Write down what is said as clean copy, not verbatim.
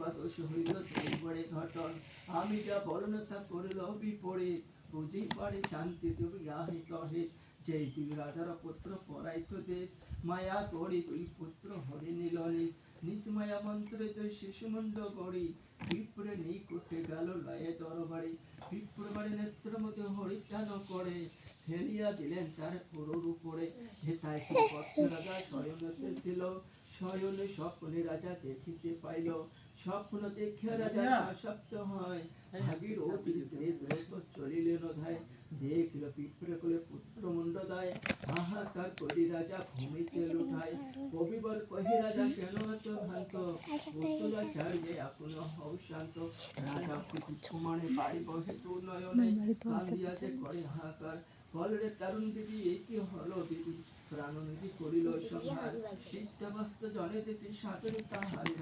একাদশ হইল দুইবারে ঘটন, আমি যা বলন তা করিল বিপরে, বুঝি পারে শান্তি তুমি গাহে কহে, যেই দুই রাজার পুত্র পরাইত দেশ, মায়া করি দুই পুত্র হরি নিল নিজ, নিজ মায়া মন্ত্রে দুই শিশুমুণ্ড গড়ি, বিপ্রে নিকটে গেল লয়ে দরবারে, বিপ্র বাড়ি নেত্র মধ্যে হরিচান করে, ফেলিয়া দিলেন তার পুরোর উপরে, হেতায় পত্র রাজা শয়নতে ছিল, শয়নে স্বপ্নে রাজা দেখিতে পাইল, স্বপ্ন দেখিয়া রাজা আশক্ত হয়, ভাগীর অতীতে দ্রুত চলিলেন ধায়, দেখিল পিঁপড়ে কোলে পুত্র মুণ্ড দায়, হাহাকার করি রাজা ভূমিতে লুঠায়, কবিবর কহে রাজা কেন আছো ভ্রান্ত, পুত্রা চাইলে আপন হও শান্ত, রাজা সমানে পাই বহে তু নয়নে, কান্দিয়াতে করে হাহাকার, বলরে তারুণ দিদি এ কি হলো দিদি, প্রাণনিধি করিল সংহার, সিদ্ধবাস্ত জনে দেখি সাদরে তাহারি